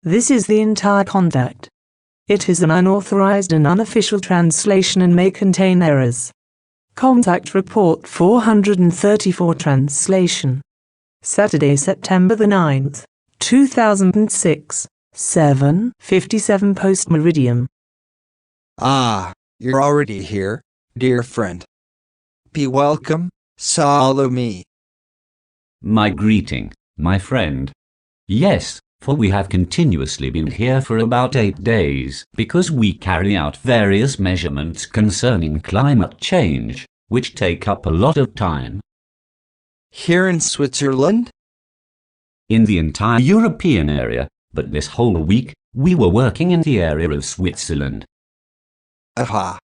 This is the entire contact. It is an unauthorized and unofficial translation and may contain errors. Contact Report 434 Translation. Saturday, September the 9th, 2006, 7:57 post-meridium. Ah, you're already here, dear friend. Be welcome, follow me. My greeting, my friend. Yes, for we have continuously been here for about 8 days, because we carry out various measurements concerning climate change, which take up a lot of time. Here in Switzerland? In the entire European area, but this whole week, we were working in the area of Switzerland. Aha.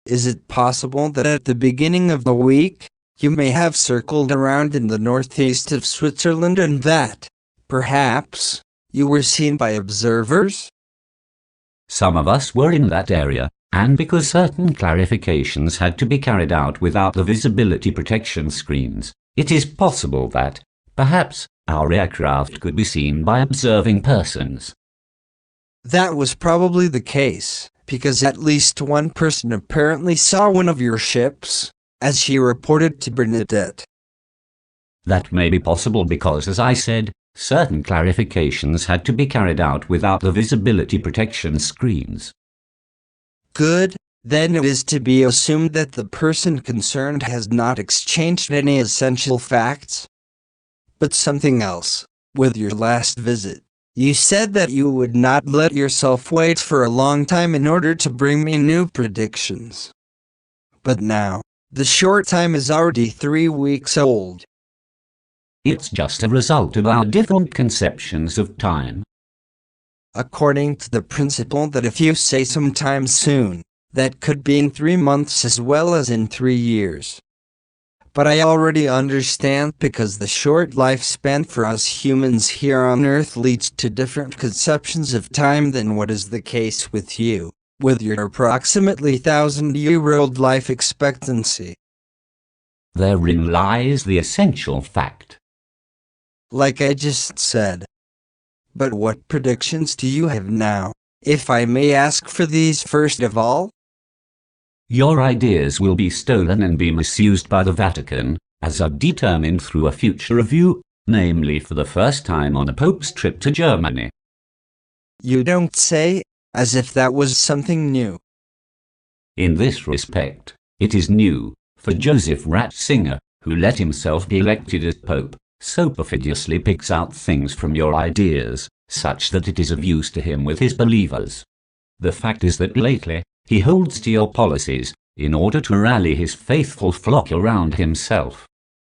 Is it possible that at the beginning of the week, you may have circled around in the northeast of Switzerland and that, perhaps, you were seen by observers? Some of us were in that area, and because certain clarifications had to be carried out without the visibility protection screens, it is possible that, perhaps, our aircraft could be seen by observing persons. That was probably the case, because at least one person apparently saw one of your ships, as she reported to Bernadette. That may be possible because, as I said, certain clarifications had to be carried out without the visibility protection screens. Good, then it is to be assumed that the person concerned has not exchanged any essential facts. But something else, with your last visit, you said that you would not let yourself wait for a long time in order to bring me new predictions. But now, the short time is already 3 weeks old. It's just a result of our different conceptions of time. According to the principle that if you say sometime soon, that could be in 3 months as well as in 3 years. But I already understand because the short lifespan for us humans here on Earth leads to different conceptions of time than what is the case with you, with your approximately 1,000-year-old life expectancy. Therein lies the essential fact. Like I just said. But what predictions do you have now, if I may ask for these first of all? Your ideas will be stolen and be misused by the Vatican, as are determined through a future review, namely for the first time on a Pope's trip to Germany. You don't say, as if that was something new. In this respect, it is new, for Joseph Ratzinger, who let himself be elected as Pope, so perfidiously picks out things from your ideas, such that it is of use to him with his believers. The fact is that lately, he holds to your policies, in order to rally his faithful flock around himself.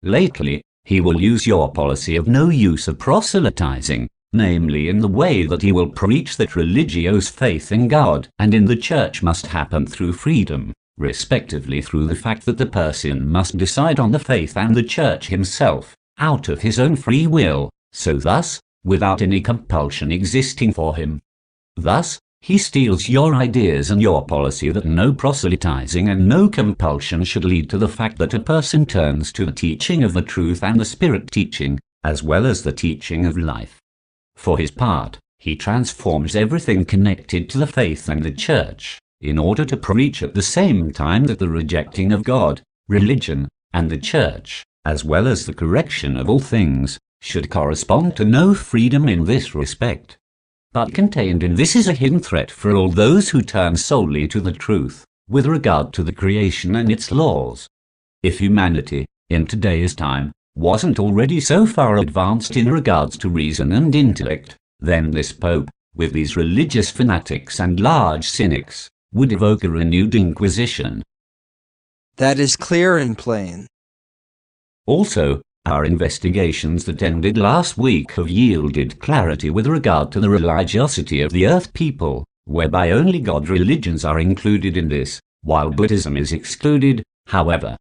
Lately, he will use your policy of no use of proselytizing, namely in the way that he will preach that religious faith in God and in the Church must happen through freedom, respectively through the fact that the person must decide on the faith and the Church himself, out of his own free will, so thus, without any compulsion existing for him. Thus, he steals your ideas and your policy that no proselytizing and no compulsion should lead to the fact that a person turns to the teaching of the truth and the Spirit teaching, as well as the teaching of life. For his part, he transforms everything connected to the faith and the Church, in order to preach at the same time that the rejecting of God, religion, and the Church, as well as the correction of all things, should correspond to no freedom in this respect. But contained in this is a hidden threat for all those who turn solely to the truth, with regard to the creation and its laws. If humanity, in today's time, wasn't already so far advanced in regards to reason and intellect, then this Pope, with these religious fanatics and large cynics, would evoke a renewed inquisition. That is clear and plain. Also, our investigations that ended last week have yielded clarity with regard to the religiosity of the Earth people, whereby only God religions are included in this, while Buddhism is excluded, however.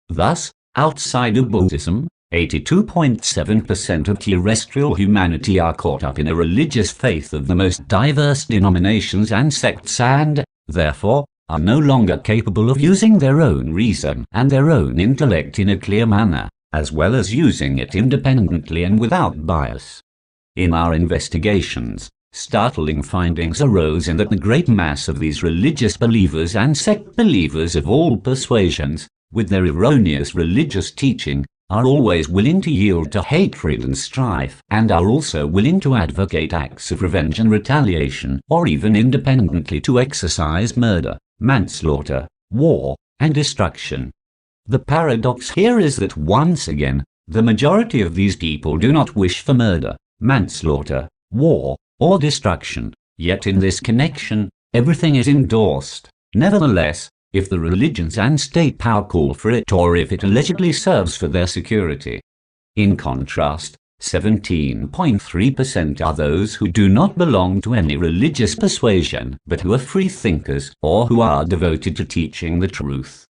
Thus, outside of Buddhism, 82.7% of terrestrial humanity are caught up in a religious faith of the most diverse denominations and sects and, therefore, are no longer capable of using their own reason and their own intellect in a clear manner, as well as using it independently and without bias. In our investigations, startling findings arose in that the great mass of these religious believers and sect believers of all persuasions, with their erroneous religious teaching, are always willing to yield to hatred and strife, and are also willing to advocate acts of revenge and retaliation, or even independently to exercise murder, manslaughter, war, and destruction. The paradox here is that once again, the majority of these people do not wish for murder, manslaughter, war, or destruction, yet in this connection, everything is endorsed. Nevertheless, if the religions and state power call for it or if it allegedly serves for their security. In contrast, 17.3% are those who do not belong to any religious persuasion but who are free thinkers or who are devoted to teaching the truth.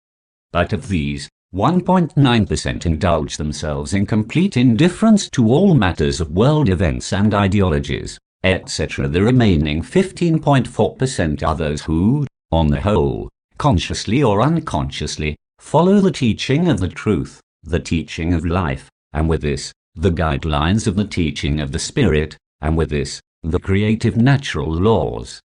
But of these, 1.9% indulge themselves in complete indifference to all matters of world events and ideologies, etc. The remaining 15.4% are those who, on the whole, consciously or unconsciously, follow the teaching of the truth, the teaching of life, and with this, the guidelines of the teaching of the Spirit, and with this, the creative natural laws.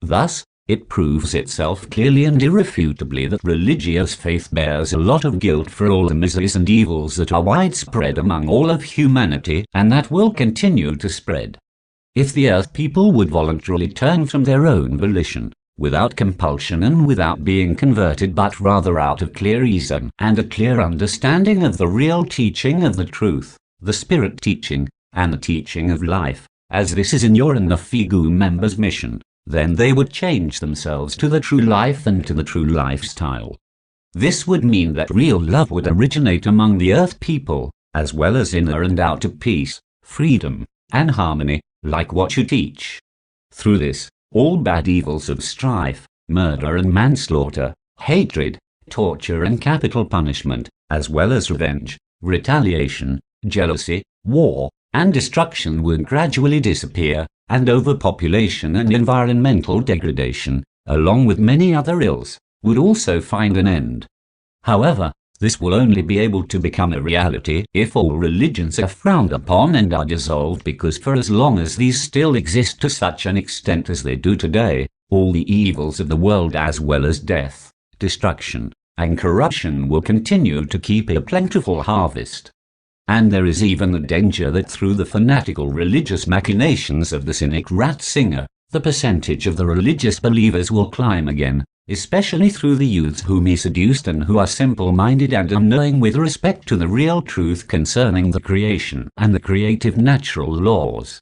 Thus, it proves itself clearly and irrefutably that religious faith bears a lot of guilt for all the miseries and evils that are widespread among all of humanity and that will continue to spread. If the earth people would voluntarily turn from their own volition, without compulsion and without being converted but rather out of clear reason and a clear understanding of the real teaching of the truth, the Spirit teaching, and the teaching of life, as this is in your and the FIGU members' mission, then they would change themselves to the true life and to the true lifestyle. This would mean that real love would originate among the earth people, as well as inner and outer peace, freedom, and harmony, like what you teach. Through this, all bad evils of strife, murder and manslaughter, hatred, torture and capital punishment, as well as revenge, retaliation, jealousy, war, and destruction would gradually disappear, and overpopulation and environmental degradation, along with many other ills, would also find an end. However, this will only be able to become a reality if all religions are frowned upon and are dissolved, because for as long as these still exist to such an extent as they do today, all the evils of the world as well as death, destruction, and corruption will continue to keep a plentiful harvest. And there is even the danger that through the fanatical religious machinations of the cynic Ratzinger, the percentage of the religious believers will climb again, especially through the youths whom he seduced and who are simple-minded and unknowing with respect to the real truth concerning the creation and the creative natural laws.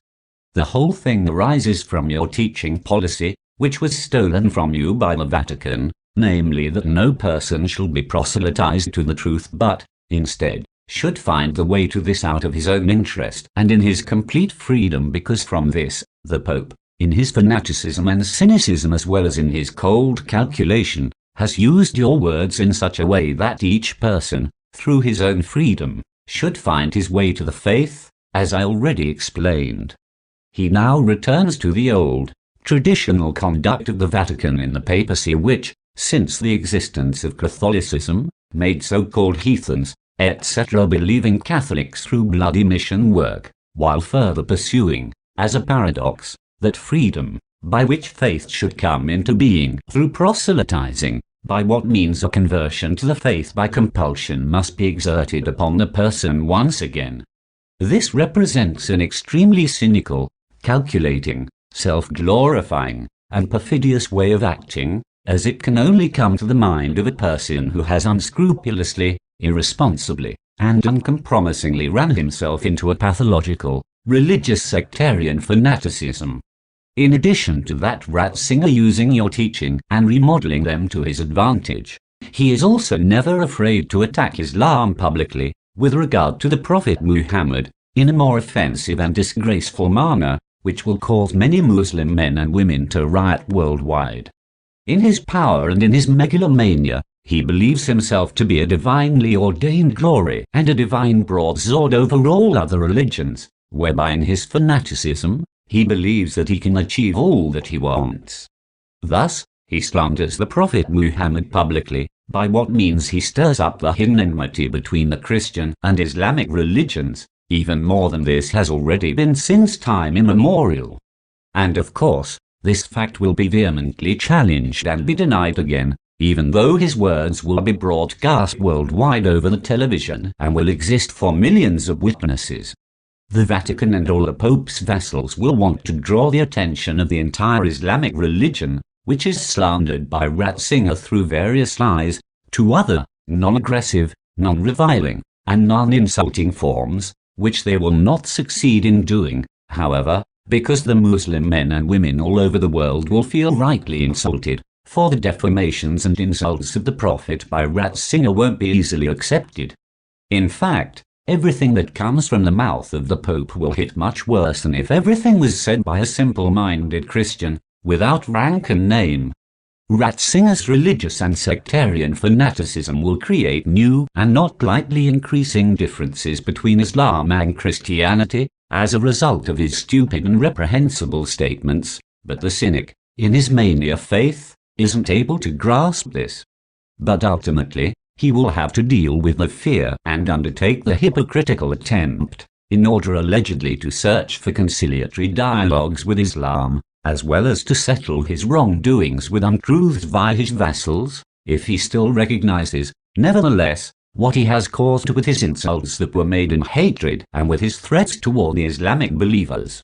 The whole thing arises from your teaching policy, which was stolen from you by the Vatican, namely that no person shall be proselytized to the truth but, instead, should find the way to this out of his own interest and in his complete freedom, because from this, the Pope, in his fanaticism and cynicism as well as in his cold calculation, has used your words in such a way that each person, through his own freedom, should find his way to the faith, as I already explained. He now returns to the old, traditional conduct of the Vatican in the papacy which, since the existence of Catholicism, made so-called heathens, etc. believing Catholics through bloody mission work, while further pursuing, as a paradox, that freedom, by which faith should come into being through proselytizing, by what means a conversion to the faith by compulsion must be exerted upon the person once again. This represents an extremely cynical, calculating, self-glorifying, and perfidious way of acting, as it can only come to the mind of a person who has unscrupulously, irresponsibly, and uncompromisingly ran himself into a pathological, religious sectarian fanaticism. In addition to that Ratzinger using your teaching and remodeling them to his advantage, he is also never afraid to attack Islam publicly, with regard to the Prophet Muhammad, in a more offensive and disgraceful manner, which will cause many Muslim men and women to riot worldwide. In his power and in his megalomania, he believes himself to be a divinely ordained glory and a divine broadsword over all other religions, whereby in his fanaticism, he believes that he can achieve all that he wants. Thus, he slanders the Prophet Muhammad publicly, by what means he stirs up the hidden enmity between the Christian and Islamic religions. Even more than this has already been since time immemorial. And of course, this fact will be vehemently challenged and be denied again, even though his words will be broadcast worldwide over the television and will exist for millions of witnesses. The Vatican and all the Pope's vassals will want to draw the attention of the entire Islamic religion, which is slandered by Ratzinger through various lies, to other, non-aggressive, non-reviling, and non-insulting forms, which they will not succeed in doing, however, because the Muslim men and women all over the world will feel rightly insulted, for the defamations and insults of the Prophet by Ratzinger won't be easily accepted. In fact, everything that comes from the mouth of the Pope will hit much worse than if everything was said by a simple-minded Christian, without rank and name. Ratzinger's religious and sectarian fanaticism will create new and not lightly increasing differences between Islam and Christianity, as a result of his stupid and reprehensible statements, but the cynic, in his mania faith, isn't able to grasp this. But ultimately, he will have to deal with the fear and undertake the hypocritical attempt, in order allegedly to search for conciliatory dialogues with Islam, as well as to settle his wrongdoings with untruths via his vassals, if he still recognizes, nevertheless, what he has caused with his insults that were made in hatred and with his threats toward the Islamic believers.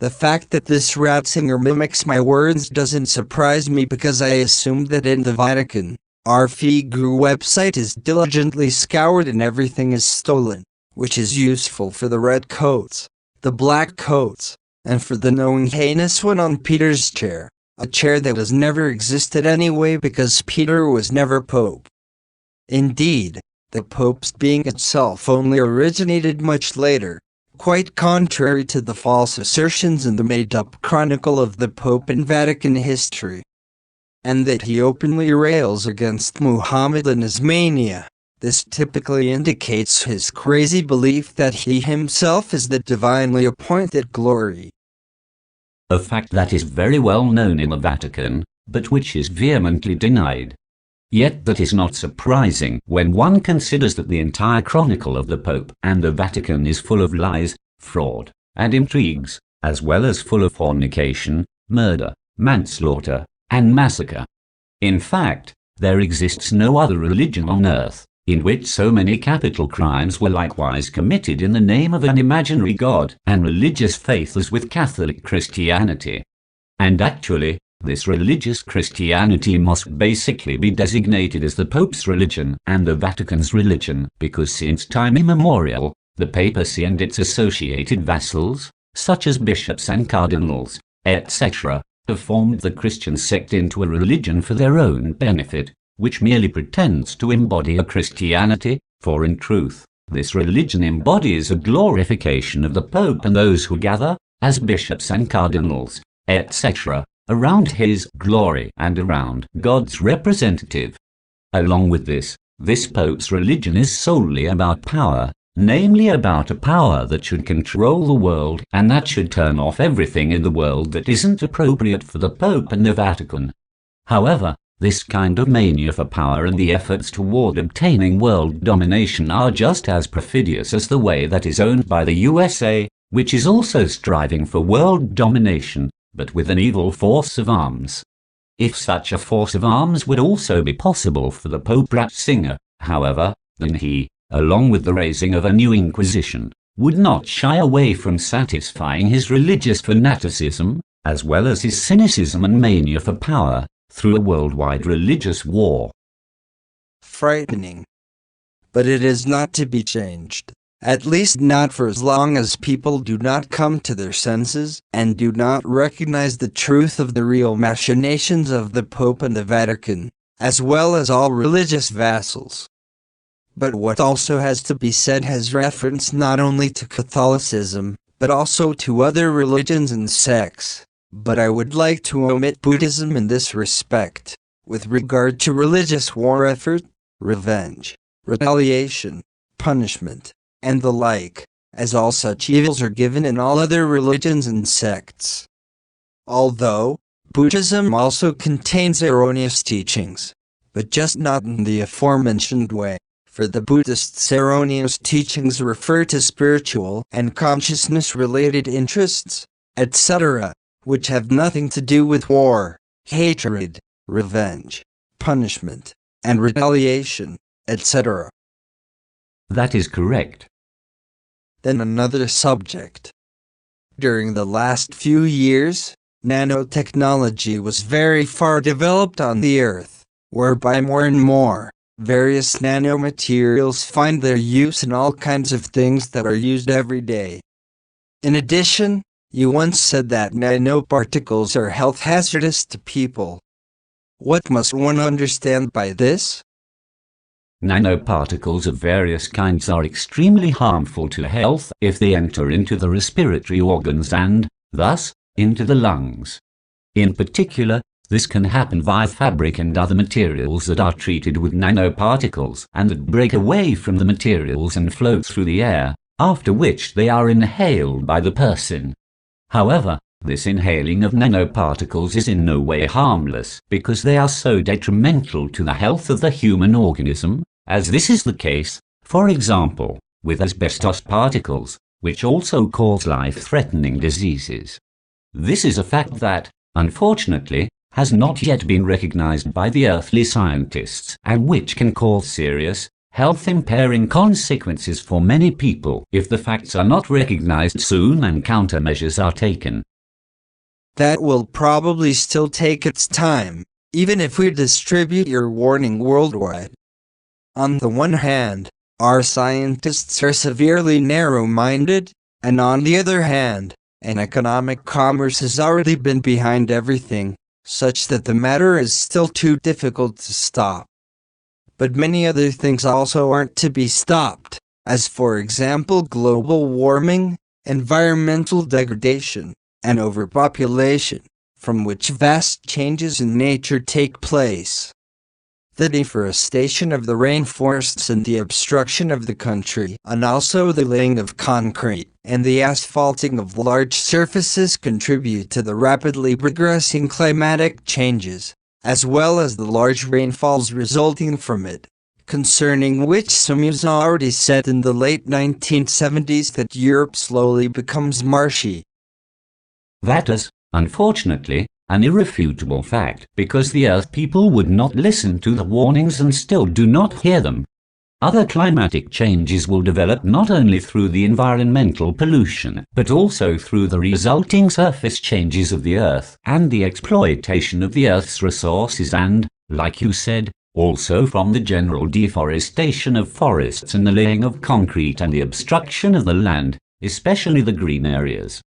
The fact that this Ratzinger mimics my words doesn't surprise me because I assumed that in the Vatican, our Figure website is diligently scoured and everything is stolen, which is useful for the red coats, the black coats, and for the knowing heinous one on Peter's chair, a chair that has never existed anyway because Peter was never Pope. Indeed, the Pope's being itself only originated much later, quite contrary to the false assertions in the made-up chronicle of the Pope in Vatican history. And that he openly rails against Muhammad and his mania. This typically indicates his crazy belief that he himself is the divinely appointed glory. A fact that is very well known in the Vatican, but which is vehemently denied. Yet that is not surprising when one considers that the entire chronicle of the Pope and the Vatican is full of lies, fraud, and intrigues, as well as full of fornication, murder, manslaughter, and massacre. In fact, there exists no other religion on earth in which so many capital crimes were likewise committed in the name of an imaginary God and religious faith as with Catholic Christianity. And actually, this religious Christianity must basically be designated as the Pope's religion and the Vatican's religion because since time immemorial, the papacy and its associated vassals, such as bishops and cardinals, etc., have formed the Christian sect into a religion for their own benefit, which merely pretends to embody a Christianity, for in truth, this religion embodies a glorification of the Pope and those who gather, as bishops and cardinals, etc., around his glory and around God's representative. Along with this Pope's religion is solely about power, namely about a power that should control the world and that should turn off everything in the world that isn't appropriate for the Pope and the Vatican. However, this kind of mania for power and the efforts toward obtaining world domination are just as perfidious as the way that is owned by the USA, which is also striving for world domination, but with an evil force of arms. If such a force of arms would also be possible for the Pope Ratzinger, however, then he, along with the raising of a new Inquisition, would not shy away from satisfying his religious fanaticism, as well as his cynicism and mania for power, through a worldwide religious war. Frightening. But it is not to be changed. At least not for as long as people do not come to their senses and do not recognize the truth of the real machinations of the Pope and the Vatican, as well as all religious vassals. But what also has to be said has reference not only to Catholicism, but also to other religions and sects. But I would like to omit Buddhism in this respect, with regard to religious war effort, revenge, retaliation, punishment, and the like, as all such evils are given in all other religions and sects. Although, Buddhism also contains erroneous teachings, but just not in the aforementioned way, for the Buddhists' erroneous teachings refer to spiritual and consciousness-related interests, etc., which have nothing to do with war, hatred, revenge, punishment, and retaliation, etc. That is correct. Then another subject. During the last few years, nanotechnology was very far developed on the Earth, whereby more and more, various nanomaterials find their use in all kinds of things that are used every day. In addition, you once said that nanoparticles are health hazardous to people. What must one understand by this? Nanoparticles of various kinds are extremely harmful to health if they enter into the respiratory organs and, thus, into the lungs. In particular, this can happen via fabric and other materials that are treated with nanoparticles and that break away from the materials and float through the air, after which they are inhaled by the person. However, this inhaling of nanoparticles is in no way harmless because they are so detrimental to the health of the human organism, as this is the case, for example, with asbestos particles, which also cause life-threatening diseases. This is a fact that, unfortunately, has not yet been recognized by the earthly scientists and which can cause serious, health-impairing consequences for many people if the facts are not recognized soon and countermeasures are taken. That will probably still take its time, even if we distribute your warning worldwide. On the one hand, our scientists are severely narrow-minded, and on the other hand, an economic commerce has already been behind everything, such that the matter is still too difficult to stop. But many other things also aren't to be stopped, as for example global warming, environmental degradation, and overpopulation, from which vast changes in nature take place. The deforestation of the rainforests and the obstruction of the country, and also the laying of concrete and the asphalting of large surfaces contribute to the rapidly progressing climatic changes, as well as the large rainfalls resulting from it, concerning which Semjase already said in the late 1970s that Europe slowly becomes marshy. That is, unfortunately, an irrefutable fact because the Earth people would not listen to the warnings and still do not hear them. Other climatic changes will develop not only through the environmental pollution, but also through the resulting surface changes of the Earth and the exploitation of the Earth's resources and, like you said, also from the general deforestation of forests and the laying of concrete and the obstruction of the land, especially the green areas.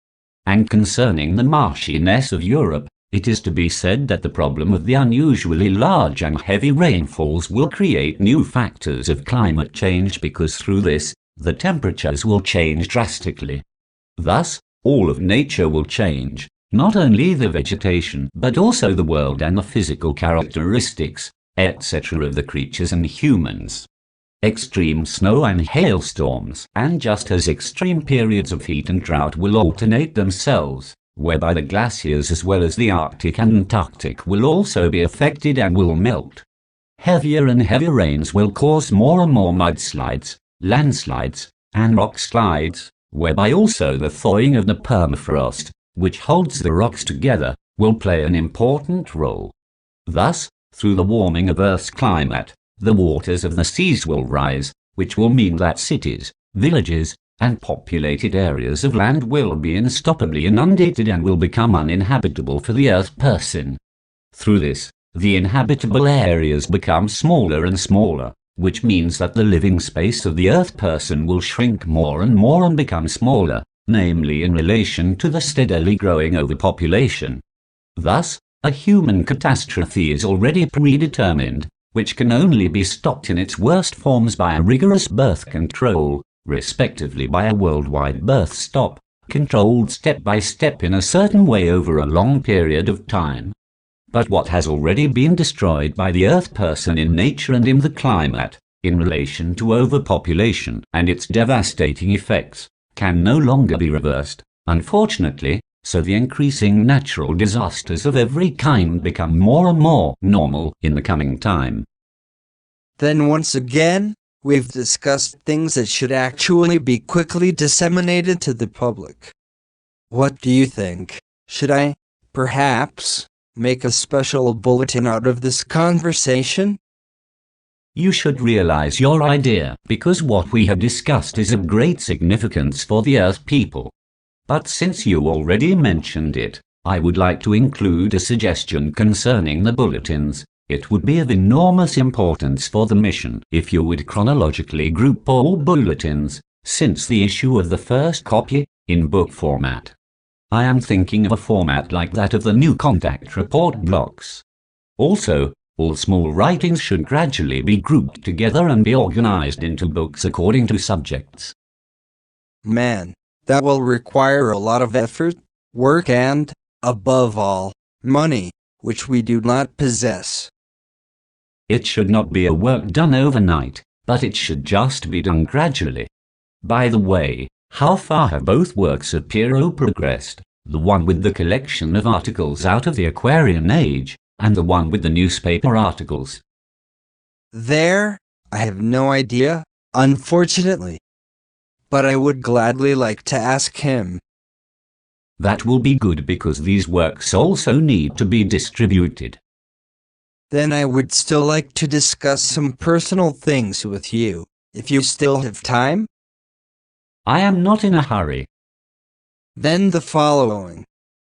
And concerning the marshiness of Europe, it is to be said that the problem of the unusually large and heavy rainfalls will create new factors of climate change because through this, the temperatures will change drastically. Thus, all of nature will change, not only the vegetation but also the world and the physical characteristics, etc. of the creatures and humans. Extreme snow and hailstorms, and just as extreme periods of heat and drought will alternate themselves, whereby the glaciers as well as the Arctic and Antarctic will also be affected and will melt. Heavier and heavier rains will cause more and more mudslides, landslides, and rock slides, whereby also the thawing of the permafrost, which holds the rocks together, will play an important role. Thus, through the warming of Earth's climate, the waters of the seas will rise, which will mean that cities, villages, and populated areas of land will be unstoppably inundated and will become uninhabitable for the Earth person. Through this, the inhabitable areas become smaller and smaller, which means that the living space of the Earth person will shrink more and become smaller, namely in relation to the steadily growing overpopulation. Thus, a human catastrophe is already predetermined, which can only be stopped in its worst forms by a rigorous birth control, respectively by a worldwide birth stop, controlled step by step in a certain way over a long period of time. But what has already been destroyed by the Earth person in nature and in the climate, in relation to overpopulation and its devastating effects, can no longer be reversed, unfortunately, so the increasing natural disasters of every kind become more and more normal in the coming time. Then once again, we've discussed things that should actually be quickly disseminated to the public. What do you think? Should I, perhaps, make a special bulletin out of this conversation? You should realize your idea, because what we have discussed is of great significance for the Earth people. But since you already mentioned it, I would like to include a suggestion concerning the bulletins. It would be of enormous importance for the mission if you would chronologically group all bulletins, since the issue of the first copy, in book format. I am thinking of a format like that of the new contact report blocks. Also, all small writings should gradually be grouped together and be organized into books according to subjects. Man, that will require a lot of effort, work and, above all, money, which we do not possess. It should not be a work done overnight, but it should just be done gradually. By the way, how far have both works of Piro progressed, the one with the collection of articles out of the Aquarian Age, and the one with the newspaper articles? There, I have no idea, unfortunately. But I would gladly like to ask him. That will be good because these works also need to be distributed. Then I would still like to discuss some personal things with you, if you still have time. I am not in a hurry. Then the following.